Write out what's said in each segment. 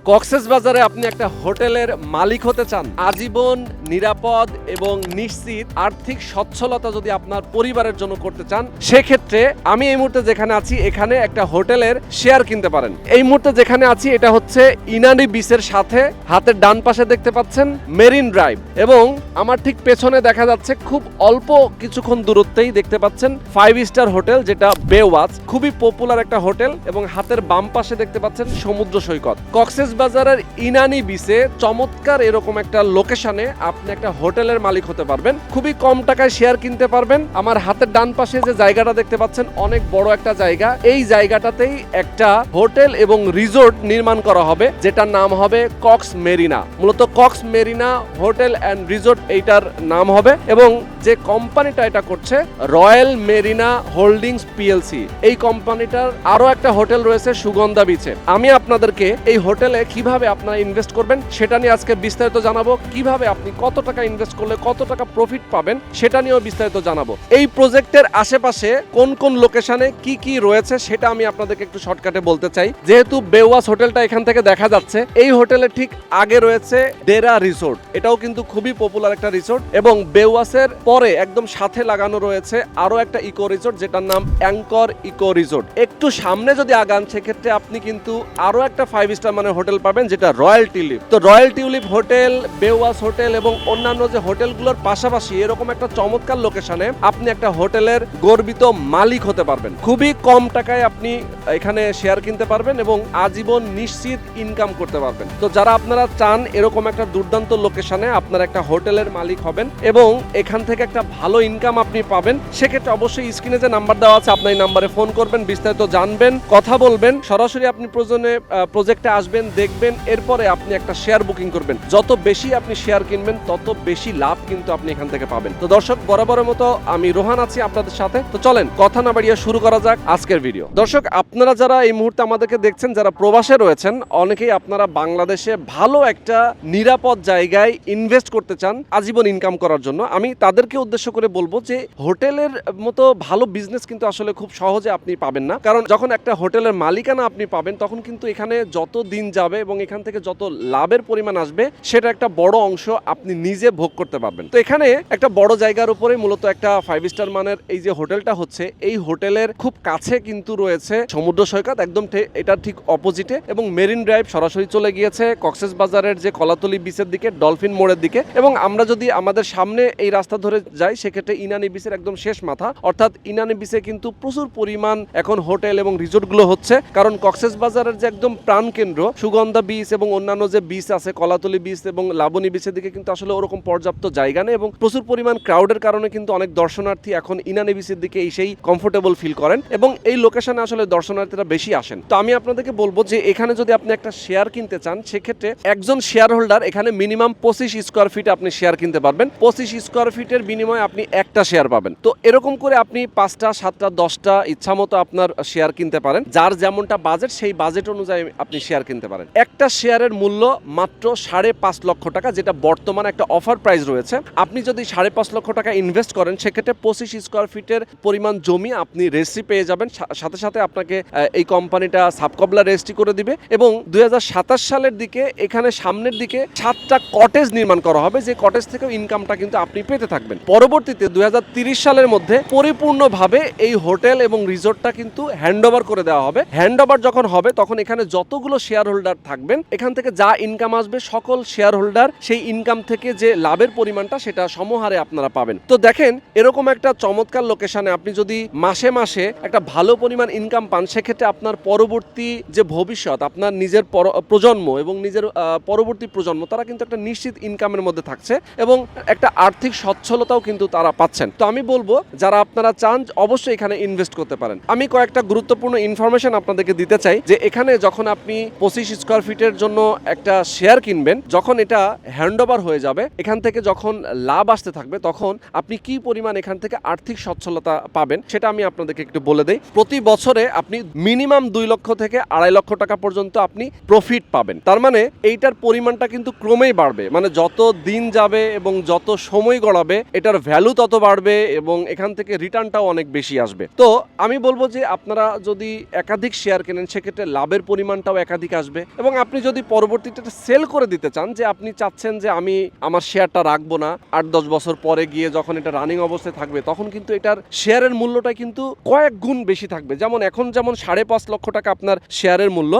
কক্সবাজারে আপনি একটা হোটেলের মালিক হতে চান, আজীবন নিরাপদ এবং নিশ্চিত আর্থিক সচ্ছলতা যদি আপনার পরিবারের জন্য করতে চান, সেক্ষেত্রে আমি এই মুহূর্তে যেখানে আছি এখানে একটা হোটেলের শেয়ার কিনতে পারেন। এই মুহূর্তে যেখানে আছি এটা হচ্ছে ইনানি বিচের সাথে, হাতের ডান পাশে দেখতে পাচ্ছেন মেরিন ড্রাইভ, এবং আমার ঠিক পেছনে দেখা যাচ্ছে খুব অল্প কিছুক্ষণ দূরত্বেই দেখতে পাচ্ছেন 5 স্টার হোটেল, যেটা বেওয়াচ, খুবই পপুলার একটা হোটেল, এবং হাতের বাম পাশে দেখতে পাচ্ছেন সমুদ্র সৈকত। কক্সবাজারের ইনানি বিচে চমৎকার এরকম একটা লোকেশনে আপনি একটা হোটেলের মালিক হতে পারবেন, খুবই কম টাকায় শেয়ার কিনতে পারবেন। আমার হাতের ডান পাশে যে জায়গাটা দেখতে পাচ্ছেন অনেক বড় একটা জায়গা, এই জায়গাটাতেই একটা হোটেল এবং রিসোর্ট নির্মাণ করা হবে, যেটার নাম হবে কক্স মেরিনা। মূলত Cox Marina hotel and resort এইটার নাম হবে, এবং যে কোম্পানিটা এটা করছে রয়্যাল মেরিনা হোল্ডিংস পিএলসি। এই কোম্পানিটার আরো একটা হোটেল রয়েছে সুগন্ধা বিচে। আমি আপনাদেরকে এই হোটেলে কিভাবে আপনারা ইনভেস্ট করবেন সেটা নিয়ে আজকে বিস্তারিত জানাবো, কিভাবে আপনি কত টাকা ইনভেস্ট করলে কত টাকা প্রফিট পাবেন সেটা নিয়েও বিস্তারিত জানাবো। এই প্রজেক্টের আশেপাশে কোন কোন লোকেশনে কি কি রয়েছে সেটা আমি আপনাদেরকে একটু শর্টকাটে বলতে চাই। যেহেতু বেওয়াচ হোটেলটা এখান থেকে দেখা যাচ্ছে, এই হোটেলের ঠিক আগে রয়েছে ডেরা রিসোর্ট, এটাও কিন্তু খুবই পপুলার একটা রিসোর্ট, এবং বেওয়াচের পরে একদম সাথে লাগানো রয়েছে আরো একটা ইকো রিসোর্ট যেটার নাম অ্যাঙ্কর ইকো রিসোর্ট। একটু সামনে যদি আগান সেক্ষেত্রে আপনি কিন্তু আরো একটা 5 স্টার মানের হোটেল পাবেন, যেটা রয়্যাল টিউলিপ। তো রয়্যাল টিউলিপ হোটেল, বেওয়াচ হোটেল এবং অন্যান্য যে হোটেলগুলোর পাশাপাশি এরকম একটা চমৎকার লোকেশনে আপনি একটা হোটেলের গর্বিত মালিক হতে পারবেন। খুবই কম টাকায় আপনি এখানে শেয়ার কিনতে পারবেন এবং আজীবন নিশ্চিত ইনকাম করতে পারবেন। তো যারা আপনারা চান এরকম একটা দুর্দান্ত লোকেশনে আপনারা একটা হোটেলের মালিক হবেন এবং এখান থেকে একটা ভালো ইনকাম আপনি পাবেন, সেক্ষেত্রে অবশ্যই স্ক্রিনে যে নাম্বার দেওয়া আছে আপনি এই নাম্বারে ফোন করবেন, বিস্তারিত জানবেন, কথা বলবেন। সরাসরি আপনি প্রয়োজনে প্রজেক্টে আসবেন, দেখবেন, এরপরে আপনি একটা শেয়ার বুকিং করবেন। যত বেশি আপনি শেয়ার কিনবেন তত বেশি লাভ কিন্তু আপনি এখান থেকে পাবেন। তো দর্শক, বরাবরের মতো আমি রোহান আছি আপনাদের সাথে। তো চলেন কথা না বাড়িয়ে শুরু করা যাক আজকের ভিডিও। দর্শক, আপনারা যারা এই মুহূর্তে আমাদেরকে দেখছেন, যারা প্রবাসে রয়েছেন, অনেকেই আপনারা বাংলাদেশে ভালো একটা নিরাপদ জায়গায় ইনভেস্ট করতে চান আজীবন ইনকাম করার জন্য। আমি তাদেরকে উদ্দেশ্য করে বলবো যে হোটেলের মতো ভালো বিজনেস কিন্তু আসলে খুব সহজে আপনি পাবেন না, কারণ যখন একটা হোটেলের মালিকানা আপনি পাবেন তখন কিন্তু এখানে যত দিন যাবে এবং এখান থেকে যত লাভের পরিমাণ আসবে সেটা একটা বড় অংশ আপনি নিজে ভোগ করতে পারবেন। তো এখানে একটা বড় জায়গার উপরে মূলত একটা 5 স্টার মানের এই যে হোটেলটা হচ্ছে, এই হোটেলের খুব কাছে কিন্তু রয়েছে সমুদ্র সৈকত, একদম এটা ঠিক অপোজিটে, এবং মেরিন ড্রাইভ সরাসরি চলে গিয়েছে কক্সবাজারের যে কলাতলি বিচের দিকে, ডলফিন মোড়ের দিকে। এবং আমরা যদি আমাদের সামনে এই রাস্তা ধরে যাই সেক্ষেত্রে ইনানি বিচের একদম শেষ মাথা, অর্থাৎ ইনানি বিচে কিন্তু প্রচুর পরিমাণ এখন হোটেল এবং রিসোর্টগুলো হচ্ছে, কারণ কক্সবাজারের যে একদম প্রাণকেন্দ্র সুগন্ধা বিচ এবং অন্যান্য যে বিচ আছে কলাতলি বিচ এবং লাবণী বিচের দিকে কিন্তু আসলে ওরকম পর্যাপ্ত জায়গা নেই, এবং প্রচুর পরিমাণ ক্রাউডের কারণে কিন্তু অনেক দর্শনার্থী এখন ইনানি বিচের দিকে এসেই কমফোর্টেবল ফিল করেন এবং এই লোকেশনে আসলে দর্শনার্থীরা বেশি আসেন। তো আমি আপনাদেরকে বলবো যে এখানে যদি আপনি একটা শেয়ার কিনতে চান সেক্ষেত্রে একজন শেয়ার হোল্ডার এখানে মিনিমাম 25 স্কোয়ার ফিট আপনি শেয়ার কিনতে পারবেন। 25 স্কোয়ার ফিটের বিনিময়ে আপনি একটা শেয়ার পাবেন। তো এরকম করে আপনি 5টা 7টা 10টা ইচ্ছা মতো আপনার শেয়ার কিনতে পারেন, যার যেমনটা বাজেট সেই বাজেট অনুযায়ী আপনি শেয়ার কিনতে পারেন। একটা শেয়ারের মূল্য মাত্র 5.5 লক্ষ টাকা, যেটা বর্তমানে একটা অফার প্রাইস রয়েছে। আপনি যদি 5.5 লক্ষ টাকা ইনভেস্ট করেন সেক্ষেত্রে 25 স্কোয়ার ফিটের পরিমাণ জমি আপনি রেজিস্ট্রি পেয়ে যাবেন, সাথে সাথে আপনাকে এই কোম্পানিটা সাবকবলা রেজিস্ট্রি করে দিবে, এবং 2027 সালের দিকে এখানে সামনের দিকে 7টা কটেজ নির্মাণ করা হবে, যে কটেজ থেকেও ইনকামটা কিন্তু আপনি পেতে থাকবেন। পরবর্তীতে 2030 সালের মধ্যে পরিপূর্ণভাবে এই হোটেল এবং রিসোর্টটা কিন্তু হ্যান্ডওভার করে দেওয়া হবে। হ্যান্ডওভার যখন হবে তখন এখানে যতগুলো শেয়ার হোল্ডার থাকবেন এখান থেকে যা ইনকাম আসবে সকল শেয়ার হোল্ডার সেই ইনকাম থেকে যে লাভের পরিমাণটা সেটা সমহারে আপনারা পাবেন। তো দেখেন, এরকম একটা চমৎকার লোকেশনে আপনি যদি মাসে মাসে একটা ভালো পরিমাণ ইনকাম পান সেক্ষেত্রে আপনার পরবর্তী যে ভবিষ্যৎ, আপনার নিজের প্রজন্ম এবং নিজের পরবর্তী প্রজন্ম তারা কিন্তু একটা নিশ্চিত ইনকামের মধ্যে থাকছে এবং একটা আর্থিক সচ্ছলতাও কিন্তু তারা পাচ্ছেন। তো আমি বলবো যারা আপনারা চান অবশ্যই এখানে ইনভেস্ট করতে পারেন। আমি কয়েকটা গুরুত্বপূর্ণ ইনফরমেশন আপনাদেরকে দিতে চাই যে এখানে যখন আপনি 25 স্কোয়ার ফিটের জন্য একটা শেয়ার কিনবেন, যখন এটা হ্যান্ডওভার হয়ে যাবে, এখান থেকে যখন লাভ আসতে থাকবে তখন আপনি কি পরিমাণ এখান থেকে আর্থিক সচ্ছলতা পাবেন সেটা আমি আপনাদেরকে একটু বলে দেই। প্রতি বছরে আপনি মিনিমাম 2 লক্ষ থেকে 2.5 লক্ষ টাকা পর্যন্ত আপনি প্রফিট পাবেন। তার মানে এইটার পরিমাণটা কিন্তু ক্রমেই বাড়বে, মানে যত দিন যাবে এবং যত সময় গড়াবে এটার ভ্যালু তত বাড়বে এবং এখান থেকে রিটার্নটাও অনেক বেশি আসবে। তো আমি বলবো যে আপনারা যদি একাধিক শেয়ার কেনেন সেক্ষেত্রে লাভের পরিমাণটাও একাধিক আসবে এবং আপনি যদি পরবর্তীতে সেল করে দিতে চান, যে আপনি চাচ্ছেন যে আমি আমার শেয়ারটা রাখবো না, 8-10 বছর পরে গিয়ে যখন এটা রানিং অবস্থায় থাকবে তখন কিন্তু এটার শেয়ারের মূল্যটা কিন্তু কয়েক গুণ বেশি থাকবে। যেমন এখন যেমন 5.5 লক্ষ টাকা আপনার শেয়ারের মূল্য,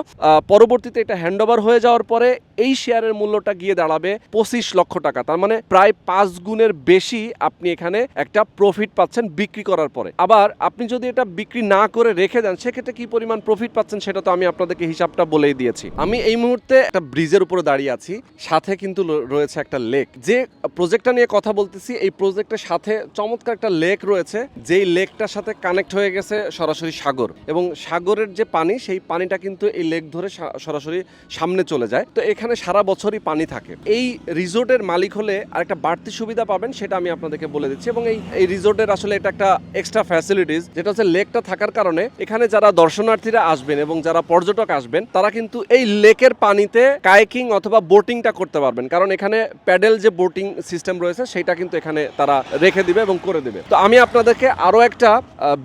পরবর্তীতে এটা হ্যান্ডওভার হয়ে যাওয়ার পরে এই শেয়ারের মূল্যটা গিয়ে দাঁড়াবে 25 লক্ষ টাকা। তার মানে প্রায় 5 গুণের বেশি আপনি এখানে একটা প্রফিট পাচ্ছেন বিক্রি করার পরে। আবার আপনি যদি এটা বিক্রি না করে রেখে দেন সেক্ষেত্রে কি পরিমাণ প্রফিট পাচ্ছেন সেটা তো আমি আপনাদেরকে হিসাবটা বলেই দিয়েছি। আমি এই মুহূর্তে একটা ব্রিজের উপরে দাঁড়িয়ে আছি, সাথে কিন্তু রয়েছে একটা লেক। যে প্রজেক্টটা নিয়ে কথা বলতেছি এই প্রজেক্টের সাথে চমৎকার একটা লেক রয়েছে, যেই লেকটার সাথে কানেক্ট হয়ে গেছে সরাসরি সাগর, এবং সাগরের যে পানি সেই পানিটা কিন্তু এই লেক ধরে সরাসরি সামনে চলে যায়। তো এখানে সারা বছরই পানি থাকে। এই রিসোর্টের মালিক হলে আরেকটা বাড়তি সুবিধা পাবেন সেটা আমি আপনাদেরকে বলে দিচ্ছি। এবং এই রিসোর্টের আসলে এটা একটা এক্সট্রা ফ্যাসিলিটিস, যেটা হচ্ছে লেকটা থাকার কারণে এখানে যারা দর্শনার্থীরা আসবেন এবং যারা পর্যটক আসবেন তারা কিন্তু এই লেকের পানিতে কায়াকিং অথবা বোটিংটা করতে পারবেন, কারণ এখানে প্যাডেল যে বোটিং সিস্টেম রয়েছে সেটা কিন্তু এখানে তারা রেখে দিবে এবং করে দেবে। তো আমি আপনাদেরকে আরো একটা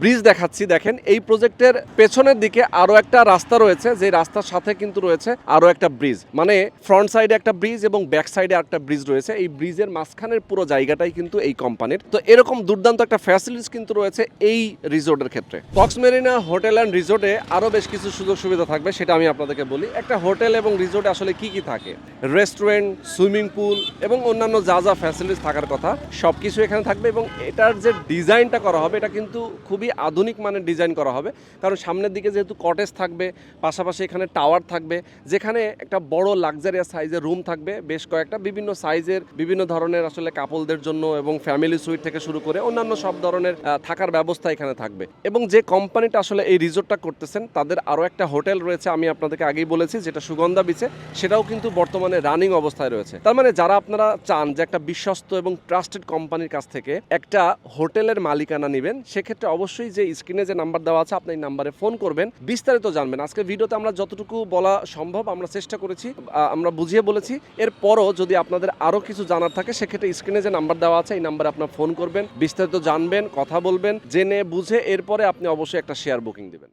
ব্রিজ দেখাচ্ছি। দেখেন এই প্রজেক্টের পেছনের দিকে আরো একটা রাস্তা রয়েছে, যে রাস্তার সাথে কিন্তু রয়েছে আরো একটা ব্রিজ, মানে ফ্রন্ট সাইডে একটা ব্রিজ এবং ব্যাক সাইডে একটা ব্রিজ রয়েছে। এই ব্রিজের মাঝখানের পুরো জায়গাটাই কিন্তু এই কোম্পানির। তো এরকম দুর্দান্ত একটা ফ্যাসিলিটিস কিন্তু রয়েছে এই রিসোর্টের ক্ষেত্রে। কক্স মেরিনা হোটেল অ্যান্ড রিসোর্টে আরো বেশ কিছু সুযোগ সুবিধা থাকবে, সেটা আমি আপনাদেরকে বলি। একটা হোটেল এবং রিসোর্টে আসলে কি কি থাকে, রেস্টুরেন্ট, সুইমিং পুল এবং অন্যান্য যা যা ফ্যাসিলিটিস থাকার কথা সবকিছু এখানে থাকবে। এবং এটার যে ডিজাইনটা করা হবে এটা কিন্তু খুবই আধুনিক মানের ডিজাইন করা হবে, কারণ সামনের দিকে যেহেতু কটেজ থাকবে, পাশাপাশি এখানে টাওয়ার থাকবে, যেখানে একটা বড় লাক্সারিয়াস সাইজের রুম থাকবে, বেশ কয়েকটা বিভিন্ন সাইজের বিভিন্ন ধরনের আসলে কাপলদের জন্য, এবং ফ্যামিলি সুইট থেকে শুরু করে অন্যান্য সব ধরনের থাকার ব্যবস্থা এখানে থাকবে। এবং যে কোম্পানিটা আসলে এই রিসোর্টটা করতেছেন তাদের আরও একটা হোটেল রয়েছে, আমি আপনাদেরকে আগেই বলেছি, যেটা সুগন্ধা বিচে, সেটাও কিন্তু বর্তমানে রানিং অবস্থায় রয়েছে। তার মানে যারা আপনারা চান যে একটা বিশ্বস্ত এবং ট্রাস্টেড কোম্পানির কাছ থেকে একটা হোটেলের মালিকানা নেবেন, সেক্ষেত্রে অবশ্যই যে স্ক্রিনে যে নাম্বার দেওয়া আছে আপনি এই নাম্বারে ফোন করবেন, বিস্তারিত জানবেন। আজকে ভিডিওতে আমরা যতটুকু বলা সম্ভব আমরা চেষ্টা করেছি, আমরা বুঝিয়ে বলেছি। এরপরও যদি আপনাদের আরও কিছু জানার থাকে সেক্ষেত্রে স্ক্রিনে যে নাম্বার দেওয়া আছে এই নাম্বারে আপনার ফোন করবেন, বিস্তারিত জানবেন, কথা বলবেন, জেনে বুঝে এরপরে আপনি অবশ্যই একটা শেয়ার বুকিং দেবেন।